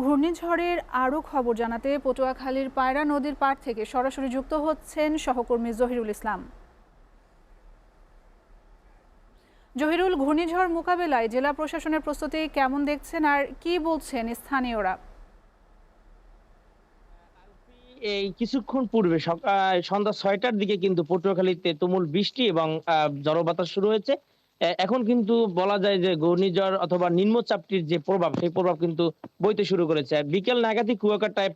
ঘূর্ণিঝড়ের আরও খবর জানাতে পটুয়াখালীর পায়রা নদীর পাড় থেকে সরাসরি যুক্ত হচ্ছেন সহকর্মী জহিরুল ইসলাম। জহিরুল, ঘূর্ণিঝড় মোকাবেলায় জেলা প্রশাসনের প্রস্তুতি কেমন দেখছেন আর কি বলছেন স্থানীয়রা? এই কিছুক্ষণ পূর্বে সন্ধ্যা ৬টার দিকে কিন্তু পটুয়াখালীতে তুমুল বৃষ্টি এবং ঝড়ো বাতাস শুরু হয়েছে। এখন কিন্তু বলা যায় যে ঘূর্ণিঝড় অথবা নিম্নচাপটির যে প্রভাব, সেই প্রভাব কিন্তু বইতে শুরু করেছে। বিকেল নাগাদই কুয়াকাটায়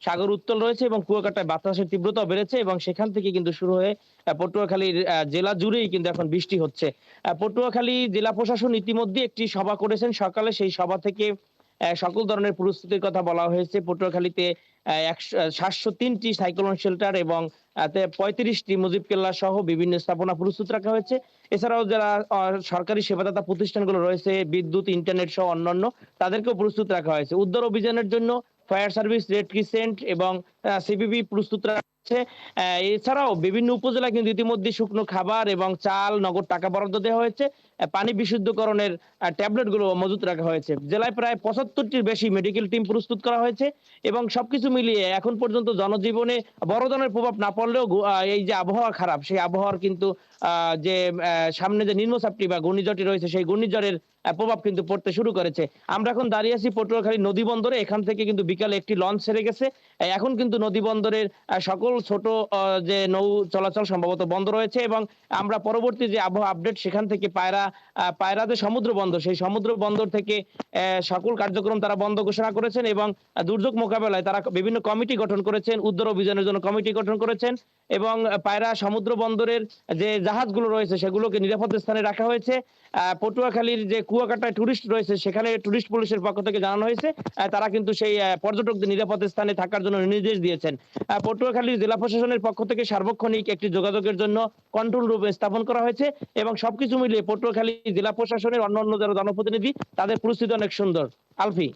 সাগর উত্তাল রয়েছে এবং কুয়াকাটায় বাতাসের তীব্রতাও বেড়েছে এবং সেখান থেকে কিন্তু শুরু হয়ে পটুয়াখালীর জেলা জুড়েই কিন্তু এখন বৃষ্টি হচ্ছে। পটুয়াখালী জেলা প্রশাসন ইতিমধ্যে একটি সভা করেছেন সকালে। সেই সভা থেকে সকল ধরনের প্রস্তুতির কথা বলা হয়েছে। পটুয়াখালীতে ৭০৩টি সাইক্লোন শেল্টার এবং ৩৫টি মুজিব কেল্লা সহ বিভিন্ন স্থাপনা প্রস্তুত রাখা হয়েছে। এছাড়াও যারা সরকারি সেবাদাতা প্রতিষ্ঠানগুলো রয়েছে, বিদ্যুৎ, ইন্টারনেট সহ অন্যান্য, তাদেরকেও প্রস্তুত রাখা হয়েছে। উদ্ধার অভিযানের জন্য ফায়ার সার্ভিস, রেড ক্রিসেন্ট এবং সিপিবি প্রস্তুত রাখছে। এছাড়াও বিভিন্ন উপজেলায় কিন্তু ইতিমধ্যে শুকনো খাবার এবং চাল, নগদ টাকা বরাদ্দ দেওয়া হয়েছে। পানি বিশুদ্ধকরণের ট্যাবলেট গুলো মজুত রাখা হয়েছে। জেলায় প্রায় ৭৫টির বেশি মেডিকেল টিম প্রস্তুত করা হয়েছে এবং সবকিছু মিলিয়ে এখন পর্যন্ত জনজীবনে বড় ধরনের প্রভাব না পড়লেও এই যে আবহাওয়া খারাপ, সেই আবহাওয়ার কিন্তু যে সামনে যে নিম্নচাপটি বা ঘূর্ণিঝড়টি রয়েছে, সেই ঘূর্ণিঝড়ের প্রভাব কিন্তু পড়তে শুরু করেছে। আমরা এখন দাঁড়িয়ে আছি পটুয়াখালী নদী বন্দরে। এখান থেকে কিন্তু বিকালে একটি লঞ্চ ছেড়ে গেছে। এখন কিন্তু নদী বন্দরের সকল ছোট যে নৌ চলাচল সম্ভবত বন্ধ রয়েছে এবং আমরা পরবর্তী যে আবহাওয়া আপডেট, সেখান থেকে পায়রা যে সমুদ্র বন্দর, সেই সমুদ্র বন্দর থেকে সকল কার্যক্রম তারা বন্ধ ঘোষণা করেছেন এবং দুর্যোগ মোকাবেলায় তারা বিভিন্ন কমিটি গঠন করেছেন, উদ্ধার অভিযানের জন্য কমিটি গঠন করেছেন এবং পায়রা সমুদ্র বন্দরের যে জাহাজগুলো রয়েছে সেগুলোকে নিরাপদ স্থানে রাখা হয়েছে। পটুয়াখালীর যে কুয়াকাটায় টুরিস্ট রয়েছে, সেখানে টুরিস্ট পুলিশের পক্ষ থেকে জানানো হয়েছে তারা কিন্তু সেই পর্যটকদের নিরাপদ স্থানে থাকার জন্য নির্দেশ দিয়েছেন। পটুয়াখালীর জেলা প্রশাসনের পক্ষ থেকে সার্বক্ষণিক একটি যোগাযোগের জন্য কন্ট্রোল রুম স্থাপন করা হয়েছে এবং সবকিছু মিলিয়ে পটুয়াখালী জেলা প্রশাসনের অন্যান্য যারা জনপ্রতিনিধি, তাদের পরিস্থিতি অনেক সুন্দর। আলফি।